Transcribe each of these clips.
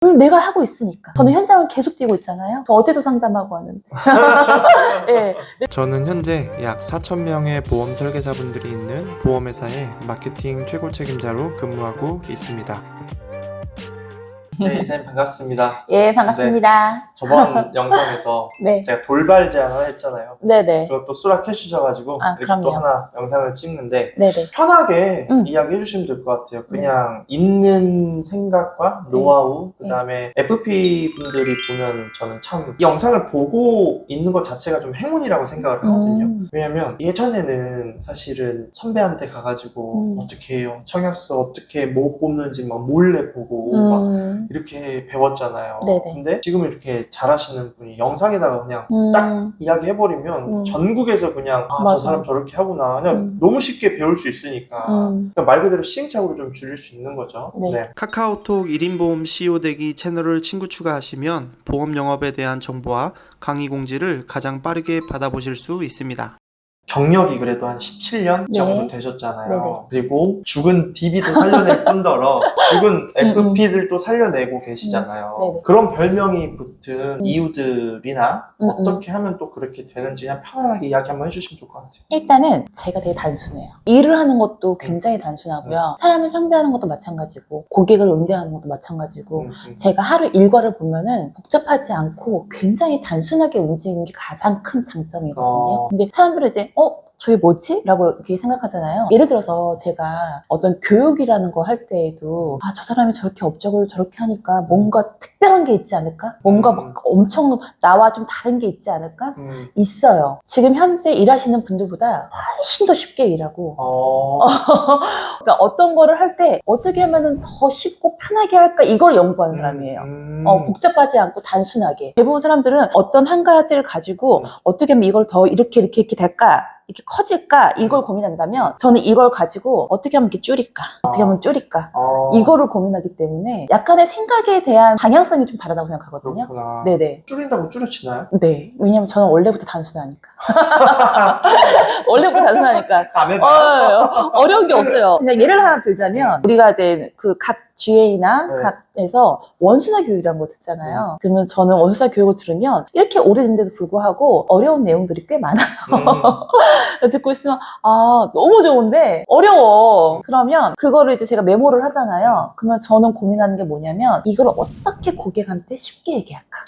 왜냐면 내가 하고 있으니까. 저는 현장을 계속 뛰고 있잖아요. 저 어제도 상담하고 왔는데. 네. 저는 현재 약 4,000명의 보험 설계자분들이 있는 보험회사의 마케팅 최고 책임자로 근무하고 있습니다. 네, 이사님 반갑습니다. 예, 반갑습니다. 저번 영상에서 네. 제가 돌발 제안을 했잖아요. 네네. 그것도 수락해주셔가지고 이렇게 또 그럼요. 하나 영상을 찍는데 네네. 편하게 이야기해 주시면 될 것 같아요. 그냥 있는 생각과 노하우, 그 다음에 FP 분들이 보면 저는 참 이 영상을 보고 있는 것 자체가 좀 행운이라고 생각을 하거든요. 왜냐면 예전에는 사실은 선배한테 가가지고 어떻게 해요? 청약서 어떻게 뭐 뽑는지 막 몰래 보고 막 이렇게 배웠잖아요. 네네. 근데 지금 이렇게 잘하시는 분이 영상에다가 그냥 딱 이야기해버리면 전국에서 그냥 아, 저 사람 저렇게 하구나. 그냥 너무 쉽게 배울 수 있으니까 그러니까 말 그대로 시행착오를 좀 줄일 수 있는 거죠. 네. 네. 카카오톡 1인보험 CEO 되기 채널을 친구 추가하시면 보험 영업에 대한 정보와 강의 공지를 가장 빠르게 받아보실 수 있습니다. 경력이 그래도 한 17년 정도 되셨잖아요. 네네. 그리고 죽은 DB도 살려낼 뿐더러 죽은 FP들도 살려내고 계시잖아요. 네네. 그런 별명이 붙은 이유들이나 어떻게 하면 또 그렇게 되는지 그냥 편안하게 이야기 한번 해주시면 좋을 것 같아요. 일단은 제가 되게 단순해요. 일을 하는 것도 굉장히 단순하고요. 사람을 상대하는 것도 마찬가지고 고객을 응대하는 것도 마찬가지고 제가 하루 일과를 보면은 복잡하지 않고 굉장히 단순하게 움직이는 게 가장 큰 장점이거든요. 근데 사람들은 이제 저게 뭐지? 라고 이렇게 생각하잖아요. 예를 들어서 제가 어떤 교육이라는 거 할 때에도 아, 저 사람이 저렇게 업적을 저렇게 하니까 뭔가 특별한 게 있지 않을까? 뭔가 막 엄청 나와 좀 다른 게 있지 않을까? 있어요. 지금 현재 일하시는 분들보다 훨씬 더 쉽게 일하고 그러니까 어떤 거를 할 때 어떻게 하면 더 쉽고 편하게 할까? 이걸 연구하는 사람이에요. 복잡하지 않고 단순하게. 대부분 사람들은 어떤 한 가지를 가지고 어떻게 하면 이걸 더 이렇게 될까? 이렇게 커질까? 이걸 고민한다면 저는 이걸 가지고 어떻게 하면 이렇게 줄일까? 어떻게 하면 줄일까? 이거를 고민하기 때문에 약간의 생각에 대한 방향성이 좀 다르다고 생각하거든요. 그렇구나. 네네. 줄인다고 줄여지나요? 네. 왜냐면 저는 원래부터 단순하니까. 원래부터 단순하니까. 안 해봐요? 어려운 게 없어요. 그냥 예를 하나 들자면 우리가 이제 그 각 GA나 각에서 원수사 교육이라는 거 듣잖아요. 그러면 저는 원수사 교육을 들으면 이렇게 오래된데도 불구하고 어려운 내용들이 꽤 많아요. 듣고 있으면 아 너무 좋은데 어려워. 그러면 그거를 이제 제가 메모를 하잖아요. 그러면 저는 고민하는 게 뭐냐면 이걸 어떻게 고객한테 쉽게 얘기할까?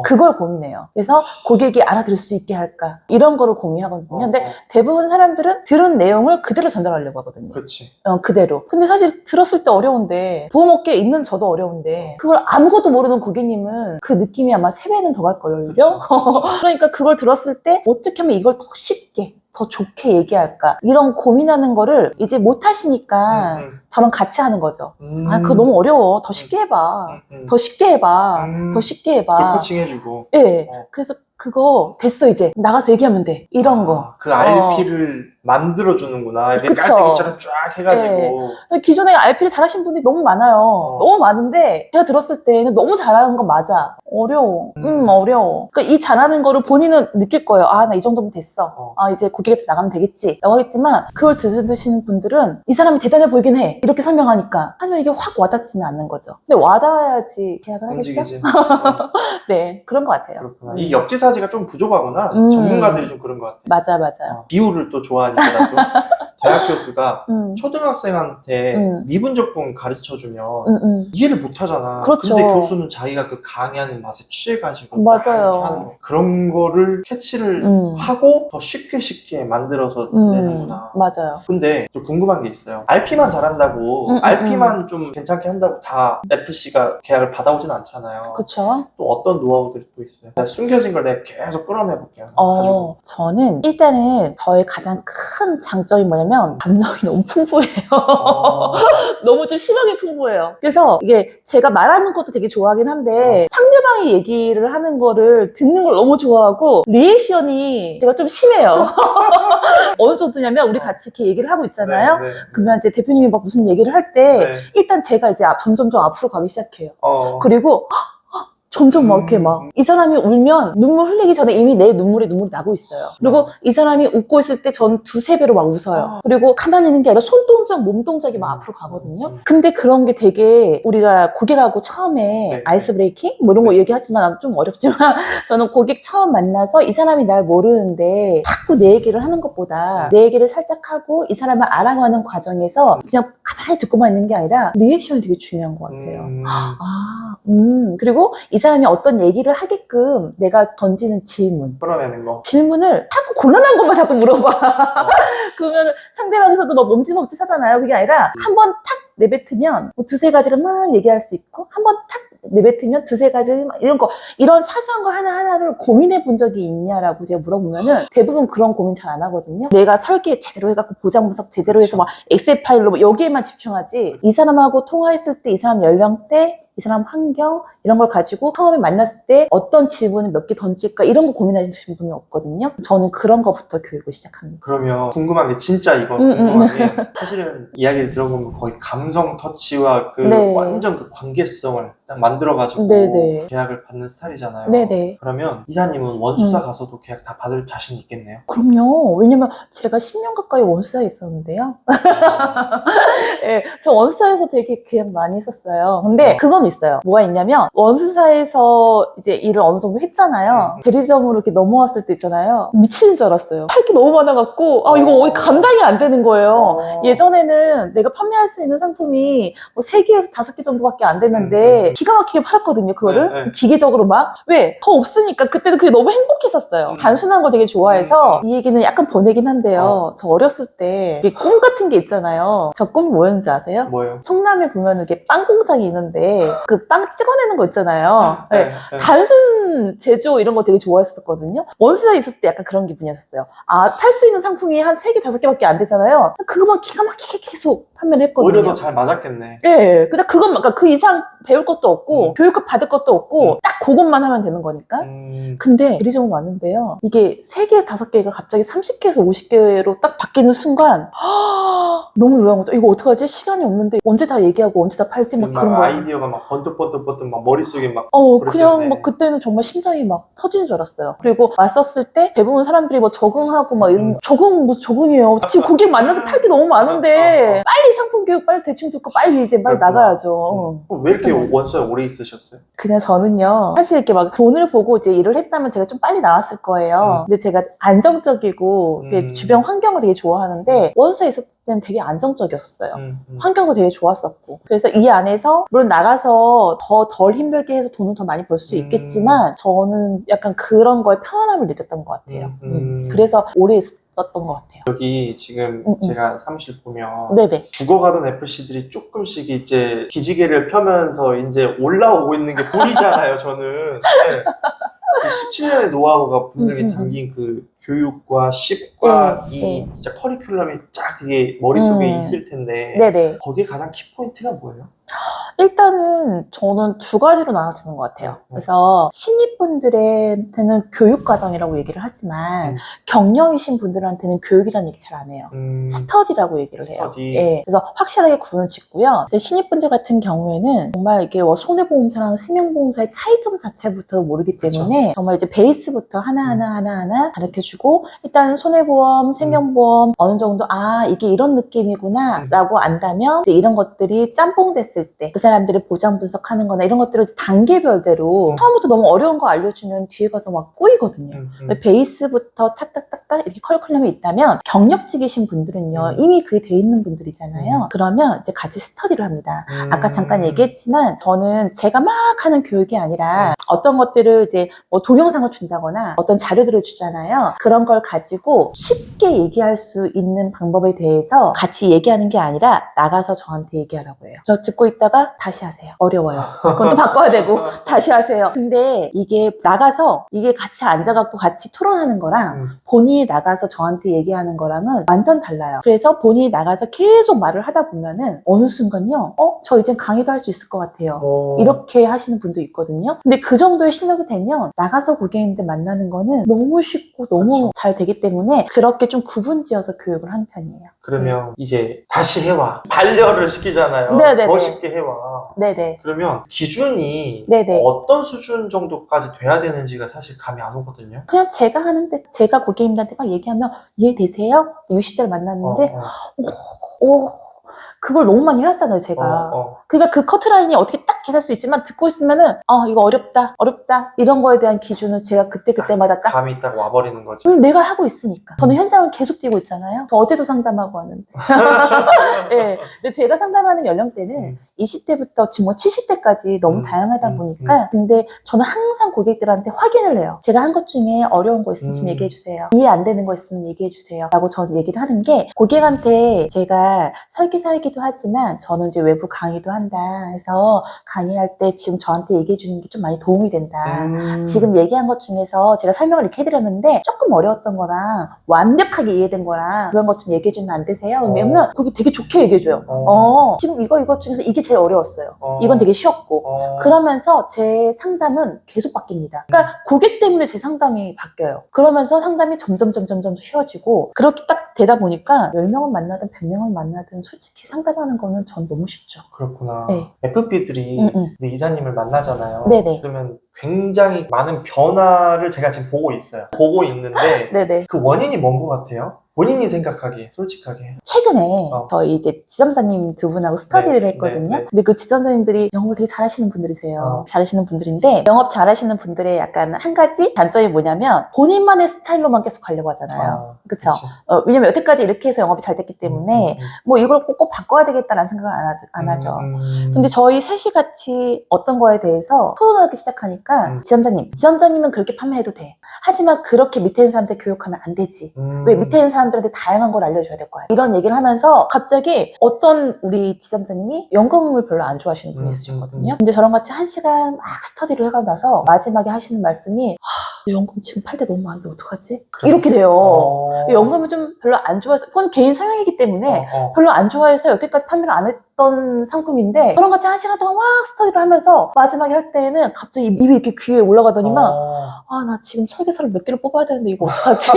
그걸 고민해요. 그래서 고객이 알아들을 수 있게 할까? 이런 거를 고민하거든요. 근데 대부분 사람들은 들은 내용을 그대로 전달하려고 하거든요. 그렇지. 그대로. 근데 사실 들었을 때 어려운데 보험업계에 있는 저도 어려운데 그걸 아무것도 모르는 고객님은 그 느낌이 아마 3배는 더 갈걸요. 그러니까 그걸 들었을 때 어떻게 하면 이걸 더 쉽게 더 좋게 얘기할까 이런 고민하는 거를 이제 못 하시니까 저랑 같이 하는 거죠. 아 그거 너무 어려워. 더 쉽게 해봐. 더 쉽게 해봐. 더 쉽게 해봐. 코칭 해주고. 네. 그래서 그거 됐어 이제 나가서 얘기하면 돼. 이런 거. 그 RP를 만들어주는구나. 이렇게 깔때기처럼 쫙 해가지고. 네. 기존에 RP를 잘하신 분들이 너무 많아요. 너무 많은데 제가 들었을 때는 너무 잘하는 건 맞아. 어려워. 어려워. 그러니까 이 잘하는 거를 본인은 느낄 거예요. 아, 나 이 정도면 됐어. 아, 이제 고객한테 나가면 되겠지. 라고 하겠지만 그걸 들으시는 분들은 이 사람이 대단해 보이긴 해. 이렇게 설명하니까. 하지만 이게 확 와닿지는 않는 거죠. 근데 와닿아야지 계약을 하겠죠? 네, 그런 것 같아요. 그렇구나. 이 역지사지가 좀 부족하구나. 전문가들이 좀 그런 것 같아요. 맞아요. 비유를 또 좋아하니까라도 대학 교수가 초등학생한테 미분적분 가르쳐주면 이해를 못하잖아. 그렇죠. 근데 교수는 자기가 그 강의하는 맛에 취해가지고 맞아요. 하는 거. 그런 거를 캐치를 하고 더 쉽게 만들어서 내는구나. 맞아요. 근데 좀 궁금한 게 있어요. RP만 잘한다고 RP만 좀 괜찮게 한다고 다 FC가 계약을 받아오진 않잖아요. 그렇죠. 또 어떤 노하우들이 또 있어요? 숨겨진 걸 내가 계속 끌어내볼게요. 저는 일단은 저의 가장 큰 장점이 뭐냐면 감정이 너무 풍부해요. 너무 좀 심하게 풍부해요. 그래서 이게 제가 말하는 것도 되게 좋아하긴 한데 상대방이 얘기를 하는 거를 듣는 걸 너무 좋아하고 리액션이 제가 좀 심해요. 어느 정도냐면 우리 같이 이렇게 얘기를 하고 있잖아요. 그러면 이제 대표님이 막 무슨 얘기를 할 때 일단 제가 이제 점점 앞으로 가기 시작해요. 그리고 점점 막 이렇게 막 이 사람이 울면 눈물 흘리기 전에 이미 내 눈물이 나고 있어요. 그리고 이 사람이 웃고 있을 때 전 두세 배로 막 웃어요. 그리고 가만히 있는 게 아니라 손 동작, 몸 동작이 막 앞으로 가거든요. 근데 그런 게 되게 우리가 고객하고 처음에 네. 아이스 브레이킹 뭐 이런 거 얘기하지만 좀 어렵지만 저는 고객 처음 만나서 이 사람이 날 모르는데 자꾸 내 얘기를 하는 것보다 내 얘기를 살짝 하고 이 사람을 알아가는 과정에서 그냥 가만히 듣고만 있는 게 아니라 리액션이 되게 중요한 것 같아요. 그리고 이 사람이 어떤 얘기를 하게끔 내가 던지는 질문. 풀어내는 거. 질문을 자꾸 곤란한 것만 자꾸 물어봐. 그러면 상대방에서도 막 몸치몸치 하잖아요. 그게 아니라 한 번 탁 내뱉으면 뭐 두세 가지를 막 얘기할 수 있고 한 번 탁 내뱉으면 두세 가지 이런 거 이런 사소한 거 하나하나를 고민해 본 적이 있냐라고 제가 물어보면은 대부분 그런 고민 잘 안 하거든요. 내가 설계 제대로 해갖고 보장 분석 제대로 해서 막 엑셀 파일로 여기에만 집중하지 이 사람하고 통화했을 때 이 사람 연령대 이 사람 환경 이런 걸 가지고 처음에 만났을 때 어떤 질문을 몇 개 던질까 이런 거 고민하시는 분이 없거든요. 저는 그런 거부터 교육을 시작합니다. 그러면 궁금한 게 진짜 이건 궁금한 게 사실은 이야기를 들어보면 거의 감성 터치와 그 네. 완전 그 관계성을 딱 만들어가지고 네네. 계약을 받는 스타일이잖아요. 네네. 그러면 이사님은 원수사 가서도 계약 다 받을 자신 있겠네요? 그럼요. 왜냐면 제가 10년 가까이 원수사에 있었는데요. 네, 저 원수사에서 되게 계약 많이 했었어요. 근데 그건 있어요. 뭐가 있냐면 원수사에서 이제 일을 어느 정도 했잖아요. 대리점으로 이렇게 넘어왔을 때 있잖아요. 미치는 줄 알았어요. 할 게 너무 많아갖고 이거 어디 감당이 안 되는 거예요. 예전에는 내가 판매할 수 있는 상품이 뭐 3개에서 5개 정도밖에 안 됐는데 기가 막히게 팔았거든요. 그거를 기계적으로 막. 왜? 더 없으니까 그때는 그게 너무 행복했었어요. 단순한 거 되게 좋아해서 이 얘기는 약간 보내긴 한데요. 저 어렸을 때 이게 꿈 같은 게 있잖아요. 저 꿈이 뭐였는지 아세요? 뭐예요? 성남에 보면 이렇게 빵 공장이 있는데 그 빵 찍어내는 거 있잖아요. 네. 네. 단순 제조 이런 거 되게 좋아했었거든요. 원수사에 있었을 때 약간 그런 기분이었어요. 팔 수 있는 상품이 한 3개, 5개밖에 안 되잖아요. 그거만 기가 막히게 계속 판매를 했거든요. 오히려 더 잘 맞았겠네. 네. 근데 그러니까 그 이상 배울 것도 없고 교육값 받을 것도 없고 딱 그것만 하면 되는 거니까. 근데 대리점은 왔는데요. 이게 3개, 5개가 갑자기 30개에서 50개로 딱 바뀌는 순간 너무 놀란 거죠. 이거 어떡하지? 시간이 없는데 언제 다 얘기하고 언제 다 팔지? 막 그런 거. 아이디어가 막 번뜩번뜩 막 머릿속에 막 그냥 막 그때는 정말 심장이 막 터지는 줄 알았어요. 그리고 왔었을 때 대부분 사람들이 뭐 적응하고 막 이런 무슨 적응이에요. 지금 고객 만나서 팔 게 너무 많은데 빨리 상품 교육 빨리 대충 듣고 빨리 이제 빨리 나가야죠. 왜 이렇게 원수에 오래 있으셨어요? 그냥 저는요, 사실 이렇게 막 돈을 보고 이제 일을 했다면 제가 좀 빨리 나왔을 거예요. 근데 제가 안정적이고 주변 환경을 되게 좋아하는데 원수에 있었을 때는 되게 안정적이었어요. 환경도 되게 좋았었고. 그래서 이 안에서 물론 나가서 덜 힘들게 해서 돈을 더 많이 벌 수 있겠지만 저는 약간 그런 거에 편안함을 느꼈던 것 같아요. 그래서 오래 있었던 것 같아요. 여기 지금 제가 사무실 보면 네네. 죽어가던 FC들이 조금씩 이제 기지개를 펴면서 이제 올라오고 있는 게 보이잖아요, 저는. 네. 17년의 노하우가 분명히 담긴 그 교육과 습과 진짜 커리큘럼이 쫙 그게 머릿속에 있을 텐데 네네. 거기에 가장 키포인트가 뭐예요? 일단은 저는 2가지로 나눠지는 것 같아요. 그래서 신입분들한테는 교육과정이라고 얘기를 하지만 경력이신 분들한테는 교육이라는 얘기 잘 안 해요. 스터디라고 얘기를 해요. 스터디. 예, 그래서 확실하게 구분을 짓고요. 이제 신입분들 같은 경우에는 정말 이게 손해보험사랑 생명보험사의 차이점 자체부터 모르기 때문에 그렇죠. 정말 이제 베이스부터 하나하나 가르쳐주고 일단 손해보험, 생명보험 어느 정도 이게 이런 느낌이구나 라고 안다면 이제 이런 것들이 짬뽕 됐을 때 그 사람들이 보장 분석하는 거나 이런 것들을 단계별대로 처음부터 너무 어려운 거 알려주면 뒤에 가서 막 꼬이거든요. 베이스부터 탁탁탁탁 이렇게 커리큘럼이 있다면 경력직이신 분들은요 이미 그게 돼 있는 분들이잖아요. 그러면 이제 같이 스터디를 합니다. 아까 잠깐 얘기했지만 저는 제가 막 하는 교육이 아니라 어떤 것들을 이제 뭐 동영상을 준다거나 어떤 자료들을 주잖아요. 그런 걸 가지고 쉽게 얘기할 수 있는 방법에 대해서 같이 얘기하는 게 아니라 나가서 저한테 얘기하라고 해요. 저 듣고 있다가 다시 하세요. 어려워요. 그건 또 바꿔야 되고 다시 하세요. 근데 이게 나가서 이게 같이 앉아갖고 같이 토론하는 거랑 본인이 나가서 저한테 얘기하는 거랑은 완전 달라요. 그래서 본인이 나가서 계속 말을 하다 보면은 어느 순간요 저 이젠 강의도 할 수 있을 것 같아요. 이렇게 하시는 분도 있거든요. 근데 그 정도의 실력이 되면 나가서 고객님들 만나는 거는 너무 쉽고 너무 그렇죠. 잘 되기 때문에 그렇게 좀 구분지어서 교육을 하는 편이에요. 그러면 이제 다시 해와. 반려를 시키잖아요. 네네네. 더 쉽게 해와. 네네. 그러면 기준이 네네. 어떤 수준 정도까지 돼야 되는지가 사실 감이 안 오거든요. 그냥 제가 하는데, 제가 고객님들한테 막 얘기하면 이해되세요? 60대를 만났는데, 오, 그걸 너무 많이 해왔잖아요, 제가. 그러니까 그 커트라인이 어떻게 딱 계산할 수 있지만 듣고 있으면은 이거 어렵다 이런 거에 대한 기준은 제가 그때마다 딱 감이 딱 와버리는 거죠. 왜냐면 내가 하고 있으니까. 저는 현장을 계속 뛰고 있잖아요. 저 어제도 상담하고 하는데. 네. 근데 제가 상담하는 연령대는 20대부터 지금 뭐 70대까지 너무 다양하다 보니까. 근데 저는 항상 고객들한테 확인을 해요. 제가 한 것 중에 어려운 거 있으면 좀 얘기해 주세요. 이해 안 되는 거 있으면 얘기해 주세요. 라고 저는 얘기를 하는 게, 고객한테 제가 설계사이기도 하지만 저는 이제 외부 강의도 한다 해서 강의할 때 지금 저한테 얘기해 주는 게 좀 많이 도움이 된다. 지금 얘기한 것 중에서 제가 설명을 이렇게 해드렸는데 조금 어려웠던 거랑 완벽하게 이해된 거랑 그런 것 좀 얘기해 주면 안 되세요? 그러면 거기 되게 좋게 얘기해 줘요. 지금 이것 중에서 이게 제일 어려웠어요. 이건 되게 쉬웠고. 그러면서 제 상담은 계속 바뀝니다. 그러니까 고객 때문에 제 상담이 바뀌어요. 그러면서 상담이 점점 쉬워지고, 그렇게 딱 되다 보니까 10명을 만나든 100명을 만나든 솔직히 상담하는 거는 전 너무 쉽죠. 그렇구나. 네. FP들이 우리 이사님을 만나잖아요. 네네. 그러면 굉장히 많은 변화를 제가 지금 보고 있어요. 보고 있는데 네네. 그 원인이 뭔 것 같아요? 본인이 생각하기에 솔직하게. 최근에 저희 이제 지점장님 두 분하고 스터디를 했거든요. 네. 근데 그 지점장님들이 영업을 되게 잘하시는 분들이세요. 잘하시는 분들인데, 영업 잘하시는 분들의 약간 한 가지 단점이 뭐냐면 본인만의 스타일로만 계속 가려고 하잖아요. 그쵸? 왜냐면 여태까지 이렇게 해서 영업이 잘 됐기 때문에 뭐 이걸 꼭 바꿔야 되겠다라는 생각을 안 하죠. 근데 저희 셋이 같이 어떤 거에 대해서 토론하기 시작하니까 지점장님은 그렇게 판매해도 돼. 하지만 그렇게 밑에 있는 사람들 교육하면 안 되지. 왜 밑에 있는 사람들한테 다양한 걸 알려줘야 될 거야. 이런 얘기를 하면서 갑자기 어떤 우리 지점장님이 연금을 별로 안 좋아하시는 분이 있으셨거든요. 근데 저랑 같이 1시간 막 스터디를 해가고 나서 마지막에 하시는 말씀이, 연금 지금 팔 때 너무 많은데 어떡하지? 이렇게 돼요. 연금을 좀 별로 안 좋아해서, 그건 개인 성향이기 때문에 별로 안 좋아해서 여태까지 판매를 안 했던 상품인데, 저랑 같이 1시간 동안 막 스터디를 하면서 마지막에 할 때는 갑자기 입이 이렇게 귀에 올라가더니만, 나 지금 설계서를 몇 개를 뽑아야 되는데 이거 어떡하지?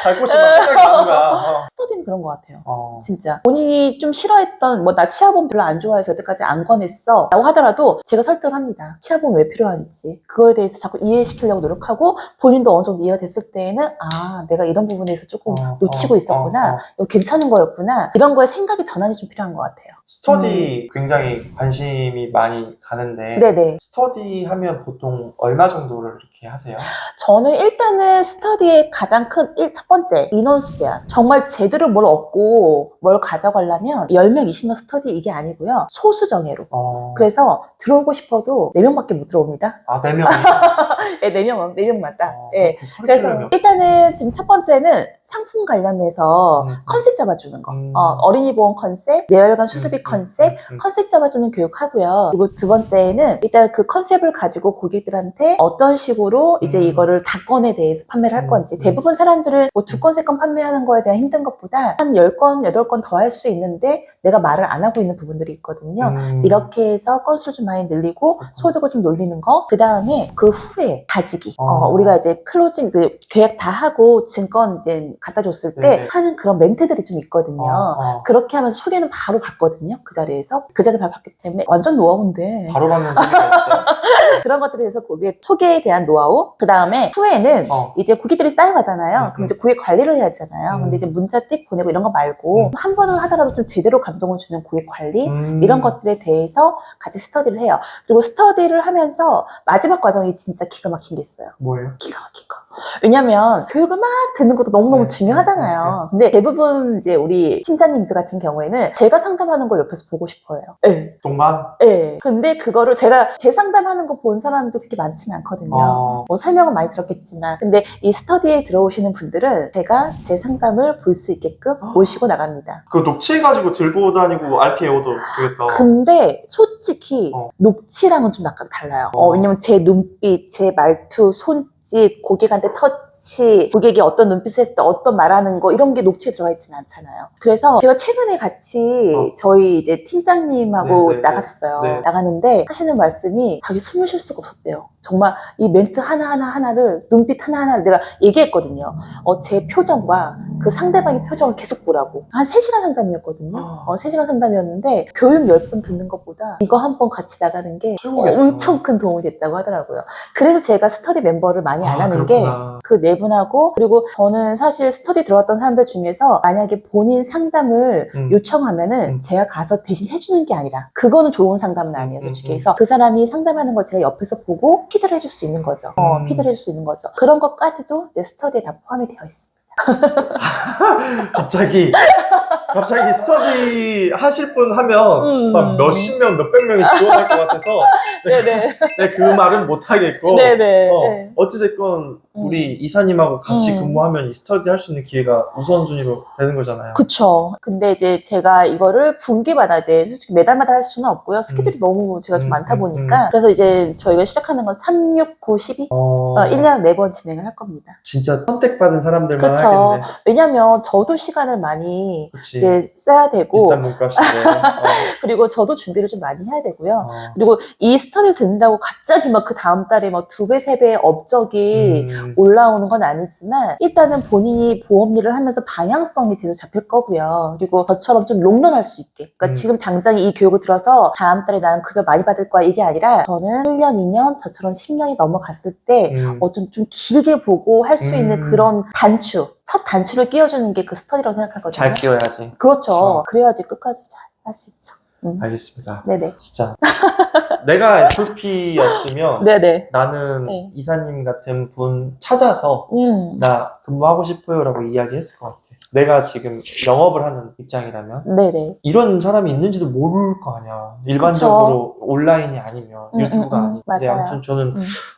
달꽃이 막 생각이 나는 거야. 스터디는 그런 것 같아요. 진짜. 본인이 좀 싫어했던, 나 치아보험 별로 안 좋아해서 여태까지 안 권했어 라고 하더라도 제가 설득을 합니다. 치아보험 왜 필요한지. 그거에 대해서 자꾸 이해시키려고 노력하고, 본인도 어느 정도 이해가 됐을 때에는 내가 이런 부분에서 조금 놓치고 있었구나. 이거 괜찮은 거였구나. 이런 거에 생각의 전환이 좀 필요한 것 같아요. 스터디 굉장히 관심이 많이 가는데, 네네. 스터디 하면 보통 얼마 정도를 이렇게 하세요? 저는 일단은 스터디의 가장 큰 첫 번째, 인원수 제한. 정말 제대로 뭘 얻고 뭘 가져가려면 10명, 20명 스터디 이게 아니고요. 소수 정예로. 그래서 들어오고 싶어도 4명밖에 못 들어옵니다. 4명이? 네, 4명마다. 네. 그래서 일단은 지금 첫 번째는 상품 관련해서 컨셉 잡아주는 거. 어린이 보험 컨셉, 뇌혈관 수술비 컨셉 잡아주는 교육하고요. 그리고 두 번째는 일단 그 컨셉을 가지고 고객들한테 어떤 식으로 이제 이거를 다건에 대해서 판매를 할 건지. 대부분 사람들은 뭐 2건, 3건 판매하는 거에 대한 힘든 것보다 한 10건, 8건 더 할 수 있는데 내가 말을 안 하고 있는 부분들이 있거든요. 이렇게 해서 건수를 좀 많이 늘리고 소득을 좀 놀리는 거. 그 다음에 그 후에 가지기. 우리가 이제 클로징, 계약 다 하고 증권 이제 갖다 줬을 때 하는 그런 멘트들이 좀 있거든요. 그렇게 하면서 소개는 바로 받거든요. 그 자리에서. 그 자리에서 바로 받기 때문에 완전 노하우인데. 바로 받는 소리가 있어요? 그런 것들에 대해서 고객 소개에 대한 노하우. 그 다음에 후에는 이제 고객들이 쌓여가잖아요. 그럼 이제 고객 관리를 해야 하잖아요. 근데 이제 문자 띡 보내고 이런 거 말고 한 번은 하더라도 좀 제대로 감동을 주는 고객 관리 이런 것들에 대해서 같이 스터디를 해요. 그리고 스터디를 하면서 마지막 과정이 진짜 기가 막힌 게 있어요. 뭐예요? 기가 막힌 거. 왜냐면 교육을 막 듣는 것도 너무너무 중요하잖아요. 근데 대부분 이제 우리 팀장님들 같은 경우에는 제가 상담하는 걸 옆에서 보고 싶어요. 네. 동반? 네. 근데 그거를 제가 제 상담하는 거 본 사람도 그렇게 많지는 않거든요. 뭐 설명은 많이 들었겠지만. 근데 이 스터디에 들어오시는 분들은 제가 제 상담을 볼 수 있게끔 모시고 나갑니다. 그거 녹취해가지고 들고 다니고 RPA 오도 되겠다. 근데 솔직히 녹취랑은 좀 약간 달라요. 왜냐면 제 눈빛, 제 말투, 손짓, 손짓, 고객한테 터치, 고객이 어떤 눈빛을 했을 때 어떤 말하는 거 이런 게 녹취에 들어가 있지는 않잖아요. 그래서 제가 최근에 같이 저희 이제 팀장님하고 네, 나갔었어요. 네. 나갔는데 하시는 말씀이 자기 숨을 쉴 수가 없었대요. 정말 이 멘트 하나하나를 눈빛 하나하나를 내가 얘기했거든요. 제 표정과 그 상대방의 표정을 계속 보라고. 한 3시간 상담이었거든요. 3시간 상담이었는데 교육 10번 듣는 것보다 이거 한 번 같이 나가는 게 최고겠다. 엄청 큰 도움이 됐다고 하더라고요. 그래서 제가 스터디 멤버를 많이 안 하는 그렇구나. 게 그 네 분하고, 그리고 저는 사실 스터디 들어왔던 사람들 중에서 만약에 본인 상담을 요청하면은 제가 가서 대신 해주는 게 아니라 그거는 좋은 상담은 아니에요, 솔직히. 그래서 그 사람이 상담하는 걸 제가 옆에서 보고 피드를 해줄 수 있는 거죠. 피드를 해줄 수 있는 거죠. 그런 것까지도 이제 스터디에 다 포함이 되어 있습니다. 갑자기 스터디 하실 분 하면 막 몇십 명, 몇백 명이 지원할 것 같아서 네네. 네, 그 말은 못 하겠고 네네. 어찌됐건 우리 이사님하고 같이 근무하면 이 스터디 할 수 있는 기회가 우선순위로 되는 거잖아요. 그쵸. 근데 이제 제가 이거를 분기마다 이제 솔직히 매달마다 할 수는 없고요. 스케줄이 너무 제가 좀 많다 보니까. 그래서 이제 저희가 시작하는 건 3, 6, 9, 12? 1년에 4번 진행을 할 겁니다. 진짜 선택받은 사람들만 그쵸. 하겠네. 왜냐면 저도 시간을 많이 그치. 이제 써야 되고, 비싼 몸값인데. 그리고 저도 준비를 좀 많이 해야 되고요. 그리고 이 스터디를 듣는다고 갑자기 막 그 다음 달에 막 2배, 3배의 업적이 올라오는 건 아니지만, 일단은 본인이 보험 일을 하면서 방향성이 제대로 잡힐 거고요. 그리고 저처럼 좀 롱런할 수 있게. 그러니까 지금 당장 이 교육을 들어서 다음 달에 나는 급여 많이 받을 거야, 이게 아니라 저는 1년, 2년, 저처럼 10년이 넘어갔을 때 좀 길게 보고 할 수 있는 그런 첫 단추를 끼워주는 게 그 스터디라고 생각하거든요. 잘 끼워야지. 그렇죠. 그래야지 끝까지 잘 할 수 있죠. 알겠습니다. 네네. 진짜 내가 FP였으면 네네. 나는 네. 이사님 같은 분 찾아서 나 근무하고 싶어요 라고 이야기했을 것 같아. 내가 지금 영업을 하는 입장이라면 네네. 이런 사람이 있는지도 모를 거 아니야. 일반적으로 온라인이 아니면 유튜브가 아니고. 근데 맞아요. 아무튼 저는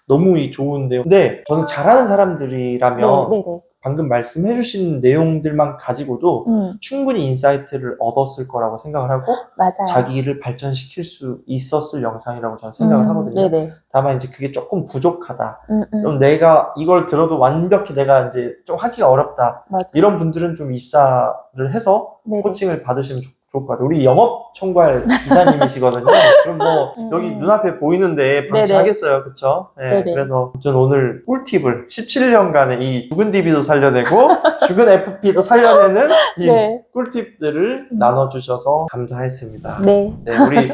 너무 좋은데요. 근데 저는 잘하는 사람들이라면 네네. 방금 말씀해 주신 내용들만 가지고도 충분히 인사이트를 얻었을 거라고 생각을 하고 맞아요. 자기 일을 발전시킬 수 있었을 영상이라고 저는 생각을 하거든요. 네네. 다만 이제 그게 조금 부족하다. 좀 내가 이걸 들어도 완벽히 내가 이제 좀 하기가 어렵다. 맞아요. 이런 분들은 좀 입사를 해서 네네. 코칭을 받으시면 좋을 것 같아요. 우리 영업 총괄 이사님이시거든요. 그럼 뭐 여기 눈앞에 보이는데 방치하겠어요. 그쵸? 네, 네네. 그래서 저는 오늘 꿀팁을 17년간의 이 죽은 DB도 살려내고 죽은 FP도 살려내는 이 네. 꿀팁들을 나눠주셔서 감사했습니다. 네. 네, 우리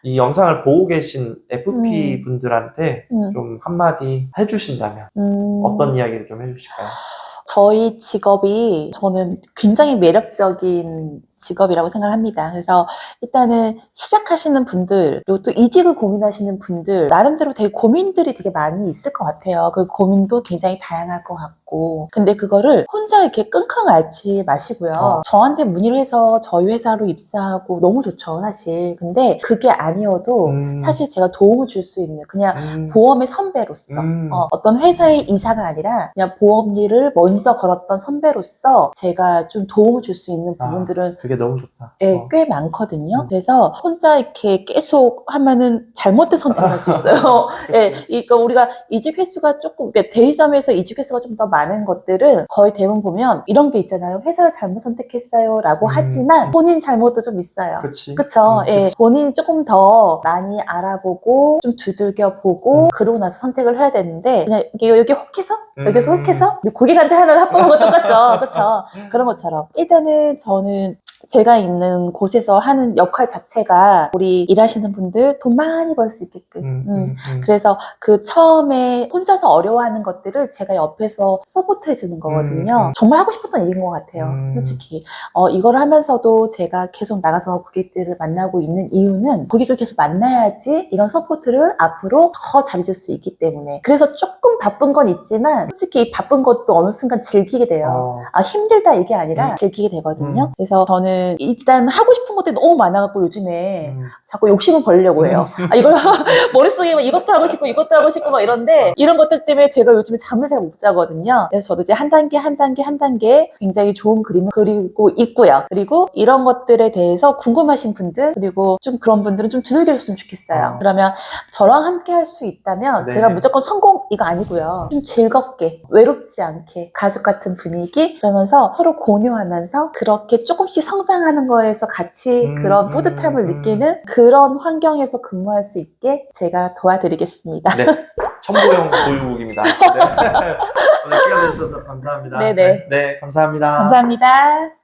이 영상을 보고 계신 FP 분들한테 좀 한마디 해주신다면 어떤 이야기를 좀 해주실까요? 저희 직업이 저는 굉장히 매력적인 직업이라고 생각합니다. 그래서 일단은 시작하시는 분들, 그리고 또 이직을 고민하시는 분들, 나름대로 되게 고민들이 되게 많이 있을 것 같아요. 그 고민도 굉장히 다양할 것 같고. 근데 그거를 혼자 이렇게 끙끙 앓지 마시고요. 저한테 문의를 해서 저희 회사로 입사하고 너무 좋죠, 사실. 근데 그게 아니어도 사실 제가 도움을 줄 수 있는 그냥 보험의 선배로서 어떤 회사의 이사가 아니라 그냥 보험 일을 먼저 걸었던 선배로서 제가 좀 도움을 줄 수 있는 부분들은 그게 너무 좋다. 네, 꽤 많거든요. 그래서 혼자 이렇게 계속 하면은 잘못된 선택을 할 수 있어요. 예, 그러니까 우리가 이직 횟수가 조금, 그러니까 대리점에서 이직 횟수가 좀 더 많은 것들은 거의 대부분 보면 이런 게 있잖아요. 회사를 잘못 선택했어요. 라고 하지만 본인 잘못도 좀 있어요. 그쵸? 예, 본인이 조금 더 많이 알아보고 좀 두들겨 보고 그러고 나서 선택을 해야 되는데 그냥 이게 여기 혹해서 여기서 혹해서 고객한테 하는 합법하고 똑같죠. 그쵸? 그런 것처럼 일단은 저는 제가 있는 곳에서 하는 역할 자체가 우리 일하시는 분들 돈 많이 벌 수 있게끔 그래서 그 처음에 혼자서 어려워하는 것들을 제가 옆에서 서포트 해주는 거거든요. 정말 하고 싶었던 일인 것 같아요. 솔직히 이걸 하면서도 제가 계속 나가서 고객들을 만나고 있는 이유는 고객을 계속 만나야지 이런 서포트를 앞으로 더 잘해줄 수 있기 때문에. 그래서 조금 바쁜 건 있지만 솔직히 이 바쁜 것도 어느 순간 즐기게 돼요. 힘들다 이게 아니라 즐기게 되거든요. 그래서 저는 일단 하고 싶은 싶은 것들이 너무 많아갖고 요즘에 자꾸 욕심을 버리려고 해요. 아, 이걸 머릿속에 막 이것도 하고 싶고 이것도 하고 싶고 막 이런데 이런 것들 때문에 제가 요즘에 잠을 잘 못 자거든요. 그래서 저도 이제 한 단계 굉장히 좋은 그림을 그리고 있고요. 그리고 이런 것들에 대해서 궁금하신 분들 그리고 좀 그런 분들은 좀 두들겨줬으면 좋겠어요. 그러면 저랑 함께 할 수 있다면 네. 제가 무조건 성공 이거 아니고요. 좀 즐겁게 외롭지 않게 가족 같은 분위기 그러면서 서로 공유하면서 그렇게 조금씩 성장하는 거에서 같이 그런 뿌듯함을 느끼는 그런 환경에서 근무할 수 있게 제가 도와드리겠습니다. 네. 첨보형 보유국입니다. 네. 오늘 시간 내주셔서 감사합니다. 네네. 네, 감사합니다. 감사합니다.